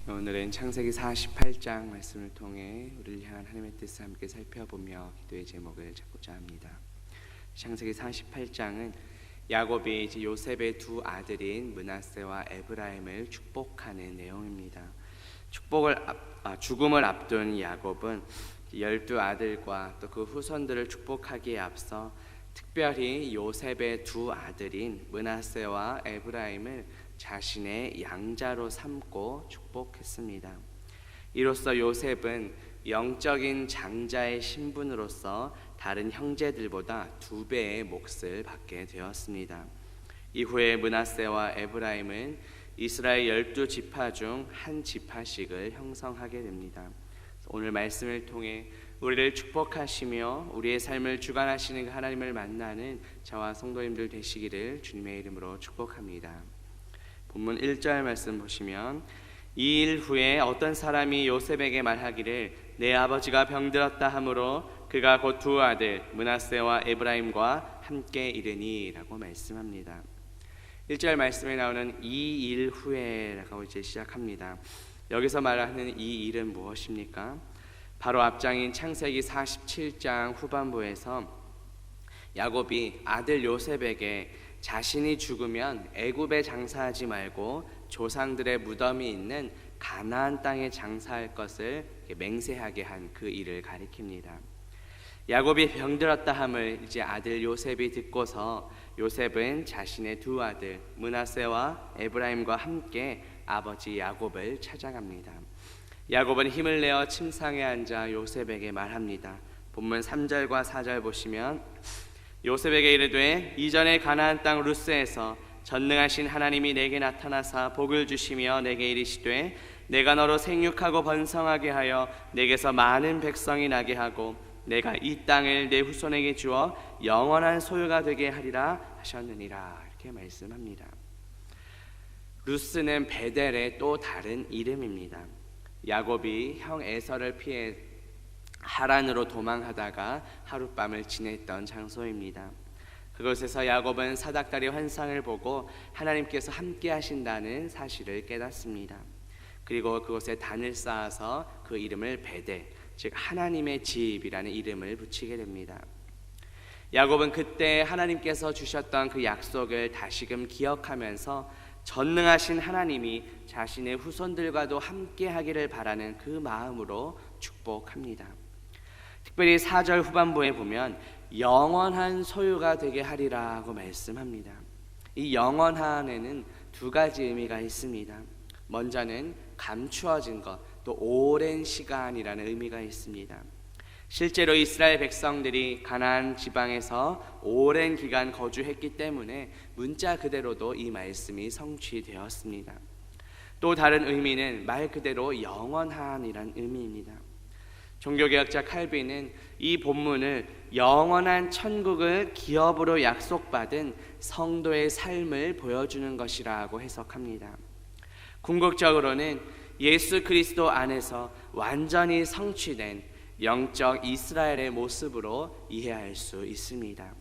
오늘은 창세기 48장 말씀을 통해 우리를 향한 하나님의 뜻을 함께 살펴보며 기도의 제목을 잡고자 합니다. 창세기 48장은 야곱이 이제 요셉의 두 아들인 므낫세와 에브라임을 축복하는 내용입니다. 죽음을 앞둔 야곱은 12아들과 또 그 후손들을 축복하기에 앞서 특별히 요셉의 두 아들인 므낫세와 에브라임을 자신의 양자로 삼고 축복했습니다. 이로써 요셉은 영적인 장자의 신분으로서 다른 형제들보다 2배의 몫을 받게 되었습니다. 이후에 므낫세와 에브라임은 이스라엘 12지파 중 한 지파씩을 형성하게 됩니다. 오늘 말씀을 통해 우리를 축복하시며 우리의 삶을 주관하시는 하나님을 만나는 저와 성도님들 되시기를 주님의 이름으로 축복합니다. 본문 1절 말씀 보시면, 이 일 후에 어떤 사람이 요셉에게 말하기를 내 아버지가 병들었다 하므로 그가 곧 두 아들 므낫세와 에브라임과 함께 이르니 라고 말씀합니다. 1절 말씀에 나오는 이 일 후에라고 이제 시작합니다. 여기서 말하는 이 일은 무엇입니까? 바로 앞장인 창세기 47장 후반부에서 야곱이 아들 요셉에게 자신이 죽으면 애굽에 장사하지 말고 조상들의 무덤이 있는 가나안 땅에 장사할 것을 맹세하게 한 그 일을 가리킵니다. 야곱이 병들었다 함을 이제 아들 요셉이 듣고서 요셉은 자신의 두 아들 므낫세와 에브라임과 함께 아버지 야곱을 찾아갑니다. 야곱은 힘을 내어 침상에 앉아 요셉에게 말합니다. 본문 3절과 4절 보시면, 요셉에게 이르되 이전에 가나안 땅 루스에서 전능하신 하나님이 내게 나타나사 복을 주시며 내게 이르시되 내가 너로 생육하고 번성하게 하여 내게서 많은 백성이 나게 하고 내가 이 땅을 내 후손에게 주어 영원한 소유가 되게 하리라 하셨느니라. 이렇게 말씀합니다. 루스는 베델의 또 다른 이름입니다. 야곱이 형 에서를 피해 하란으로 도망하다가 하룻밤을 지냈던 장소입니다. 그곳에서 야곱은 사닥다리 환상을 보고 하나님께서 함께 하신다는 사실을 깨닫습니다. 그리고 그곳에 단을 쌓아서 그 이름을 베델, 즉 하나님의 집이라는 이름을 붙이게 됩니다. 야곱은 그때 하나님께서 주셨던 그 약속을 다시금 기억하면서 전능하신 하나님이 자신의 후손들과도 함께 하기를 바라는 그 마음으로 축복합니다. 특별히 4절 후반부에 보면 영원한 소유가 되게 하리라 하고 말씀합니다. 이 영원한에는 두 가지 의미가 있습니다. 먼저는 감추어진 것, 또 오랜 시간이라는 의미가 있습니다. 실제로 이스라엘 백성들이 가나안 지방에서 오랜 기간 거주했기 때문에 문자 그대로도 이 말씀이 성취되었습니다. 또 다른 의미는 말 그대로 영원한이란 의미입니다. 종교개혁자 칼빈은 이 본문을 영원한 천국을 기업으로 약속받은 성도의 삶을 보여주는 것이라고 해석합니다. 궁극적으로는 예수 그리스도 안에서 완전히 성취된 영적 이스라엘의 모습으로 이해할 수 있습니다.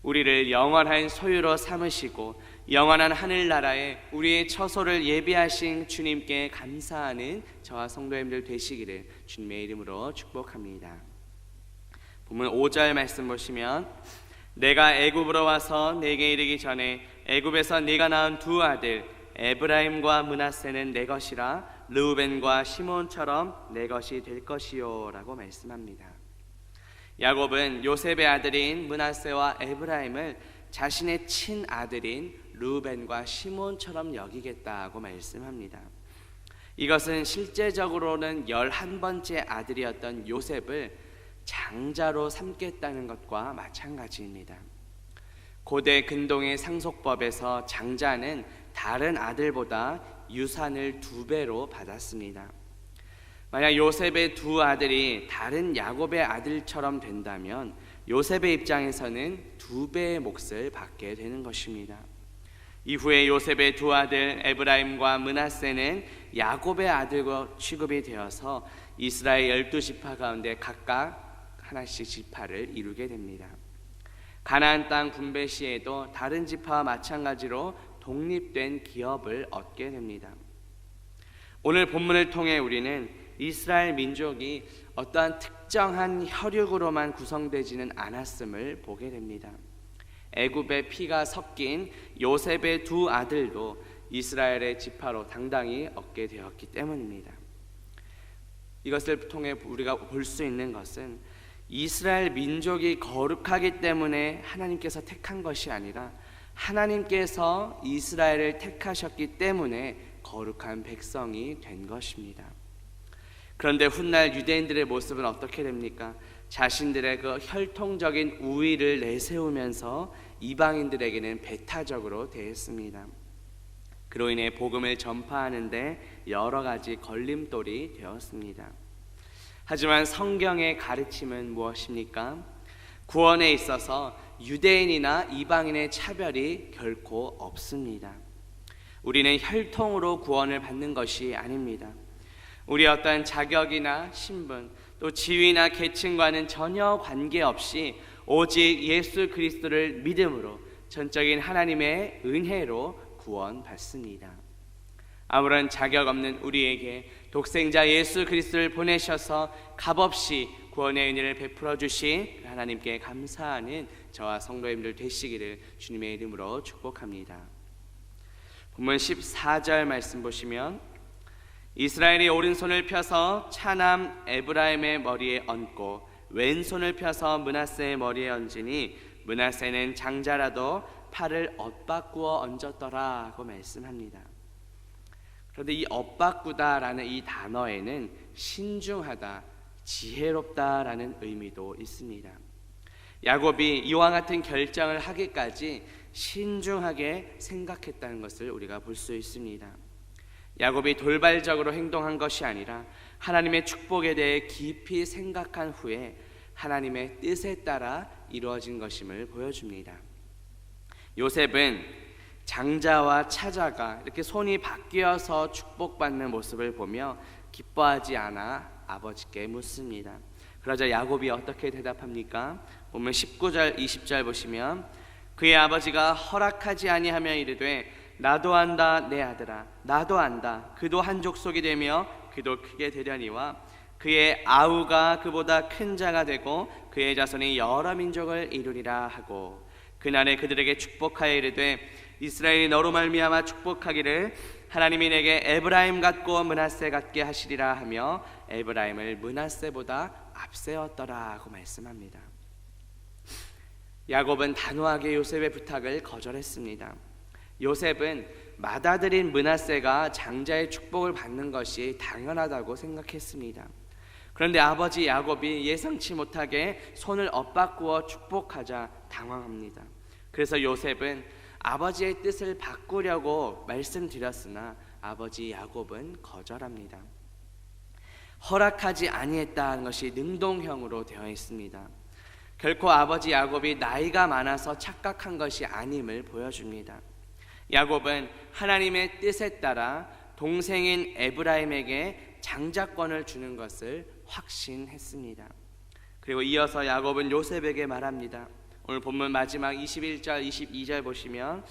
우리를 영원한 소유로 삼으시고 영원한 하늘나라에 우리의 처소를 예비하신 주님께 감사하는 저와 성도님들 되시기를 주님의 이름으로 축복합니다. 본문 5절 말씀 보시면, 내가 애굽으로 와서 내게 이르기 전에 애굽에서 네가 낳은 두 아들 에브라임과 므낫세는 내 것이라 르우벤과 시몬처럼 내 것이 될 것이요 라고 말씀합니다. 야곱은 요셉의 아들인 므낫세와 에브라임을 자신의 친아들인 르우벤과 시몬처럼 여기겠다고 말씀합니다. 이것은 실제적으로는 11번째 아들이었던 요셉을 장자로 삼겠다는 것과 마찬가지입니다. 고대 근동의 상속법에서 장자는 다른 아들보다 유산을 2배로 받았습니다. 만약 요셉의 두 아들이 다른 야곱의 아들처럼 된다면 요셉의 입장에서는 2배의 몫을 받게 되는 것입니다. 이후에 요셉의 두 아들 에브라임과 므낫세는 야곱의 아들과 취급이 되어서 이스라엘 12지파 가운데 각각 하나씩 지파를 이루게 됩니다. 가나안 땅 분배 시에도 다른 지파와 마찬가지로 독립된 기업을 얻게 됩니다. 오늘 본문을 통해 우리는 이스라엘 민족이 어떠한 특정한 혈육으로만 구성되지는 않았음을 보게 됩니다. 애굽의 피가 섞인 요셉의 두 아들도 이스라엘의 지파로 당당히 얻게 되었기 때문입니다. 이것을 통해 우리가 볼 수 있는 것은 이스라엘 민족이 거룩하기 때문에 하나님께서 택한 것이 아니라 하나님께서 이스라엘을 택하셨기 때문에 거룩한 백성이 된 것입니다. 그런데 훗날 유대인들의 모습은 어떻게 됩니까? 자신들의 그 혈통적인 우위를 내세우면서 이방인들에게는 배타적으로 대했습니다. 그로 인해 복음을 전파하는데 여러 가지 걸림돌이 되었습니다. 하지만 성경의 가르침은 무엇입니까? 구원에 있어서 유대인이나 이방인의 차별이 결코 없습니다. 우리는 혈통으로 구원을 받는 것이 아닙니다. 우리의 어떠한 자격이나 신분, 또 지위나 계층과는 전혀 관계없이 오직 예수 그리스도를 믿음으로 전적인 하나님의 은혜로 구원받습니다. 아무런 자격 없는 우리에게 독생자 예수 그리스도를 보내셔서 값없이 구원의 은혜를 베풀어 주신 하나님께 감사하는 저와 성도님들 되시기를 주님의 이름으로 축복합니다. 본문 14절 말씀 보시면 이스라엘이 오른손을 펴서 차남 에브라임의 머리에 얹고 왼손을 펴서 므낫세의 머리에 얹으니 므낫세는 장자라도 팔을 엇바꾸어 얹었더라 하고 말씀합니다. 그런데 이 엇바꾸다라는 이 단어에는 신중하다, 지혜롭다라는 의미도 있습니다. 야곱이 이와 같은 결정을 하기까지 신중하게 생각했다는 것을 우리가 볼 수 있습니다. 야곱이 돌발적으로 행동한 것이 아니라 하나님의 축복에 대해 깊이 생각한 후에 하나님의 뜻에 따라 이루어진 것임을 보여줍니다. 요셉은 장자와 차자가 이렇게 손이 바뀌어서 축복받는 모습을 보며 기뻐하지 않아 아버지께 묻습니다. 그러자 야곱이 어떻게 대답합니까? 보면 19절 20절 보시면 그의 아버지가 허락하지 아니하며 이르되 나도 안다 내 아들아 나도 안다 그도 한 족속이 되며 그도 크게 되려니와 그의 아우가 그보다 큰 자가 되고 그의 자손이 여러 민족을 이루리라 하고 그날에 그들에게 축복하여 이르되 이스라엘이 너로 말미암아 축복하기를 하나님이 내게 에브라임 같고 므낫세 같게 하시리라 하며 에브라임을 므낫세보다 앞세웠더라 하고 말씀합니다. 야곱은 단호하게 요셉의 부탁을 거절했습니다. 요셉은 맏아들인 므낫세가 장자의 축복을 받는 것이 당연하다고 생각했습니다. 그런데 아버지 야곱이 예상치 못하게 손을 엇바꾸어 축복하자 당황합니다. 그래서 요셉은 아버지의 뜻을 바꾸려고 말씀드렸으나 아버지 야곱은 거절합니다. 허락하지 아니했다는 것이 능동형으로 되어 있습니다. 결코 아버지 야곱이 나이가 많아서 착각한 것이 아님을 보여줍니다. 야곱은 하나님의 뜻에 따라 동생인 에브라임에게 장자권을 주는 것을 확신했습니다. 그리고 이어서 야곱은 요셉에게 말합니다. 오늘 본문 마지막 21절 22절 보시면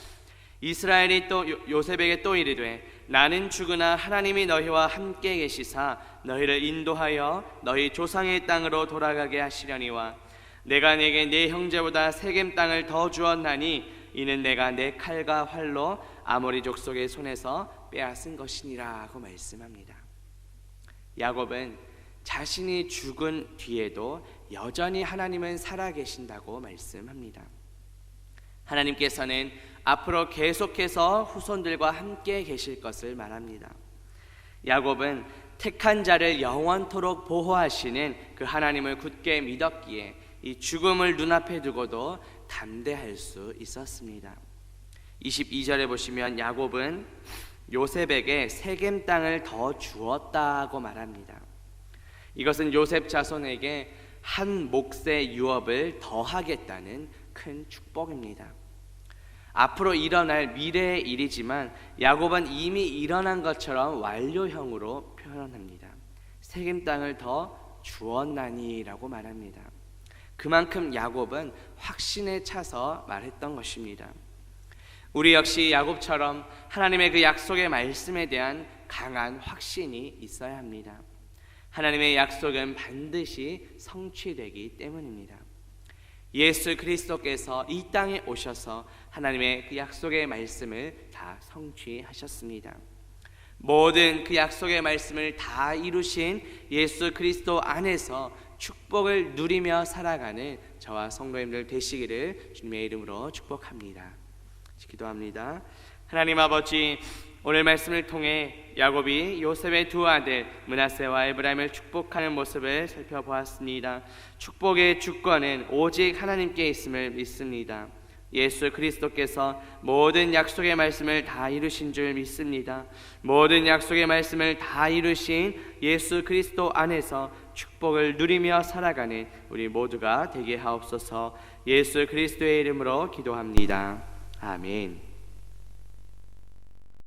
이스라엘이 또 요셉에게 또 이르되 나는 죽으나 하나님이 너희와 함께 계시사 너희를 인도하여 너희 조상의 땅으로 돌아가게 하시려니와 내가 내게 네 형제보다 세겜 땅을 더 주었나니 이는 내가 내 칼과 활로 아모리 족속의 손에서 빼앗은 것이니라 하고 말씀합니다. 야곱은 자신이 죽은 뒤에도 여전히 하나님은 살아계신다고 말씀합니다. 하나님께서는 앞으로 계속해서 후손들과 함께 계실 것을 말합니다. 야곱은 택한 자를 영원토록 보호하시는 그 하나님을 굳게 믿었기에 이 죽음을 눈앞에 두고도 담대할 수 있었습니다. 22절에 보시면 야곱은 요셉에게 세겜 땅을 더 주었다고 말합니다. 이것은 요셉 자손에게 한 몫의 유업을 더하겠다는 큰 축복입니다. 앞으로 일어날 미래의 일이지만 야곱은 이미 일어난 것처럼 완료형으로 표현합니다. 세겜 땅을 더 주었나니라고 말합니다. 그만큼 야곱은 확신에 차서 말했던 것입니다. 우리 역시 야곱처럼 하나님의 그 약속의 말씀에 대한 강한 확신이 있어야 합니다. 하나님의 약속은 반드시 성취되기 때문입니다. 예수 그리스도께서 이 땅에 오셔서 하나님의 그 약속의 말씀을 다 성취하셨습니다. 모든 그 약속의 말씀을 다 이루신 예수 그리스도 안에서 축복을 누리며 살아가는 저와 성도님들 되시기를 주님의 이름으로 축복합니다. 기도합니다. 하나님 아버지, 오늘 말씀을 통해 야곱이 요셉의 두 아들 므낫세와 에브라임을 축복하는 모습을 살펴보았습니다. 축복의 주권은 오직 하나님께 있음을 믿습니다. 예수 그리스도께서 모든 약속의 말씀을 다 이루신 줄 믿습니다. 모든 약속의 말씀을 다 이루신 예수 그리스도 안에서 축복을 누리며 살아가는 우리 모두가 되게 하옵소서. 예수 그리스도의 이름으로 기도합니다. 아멘.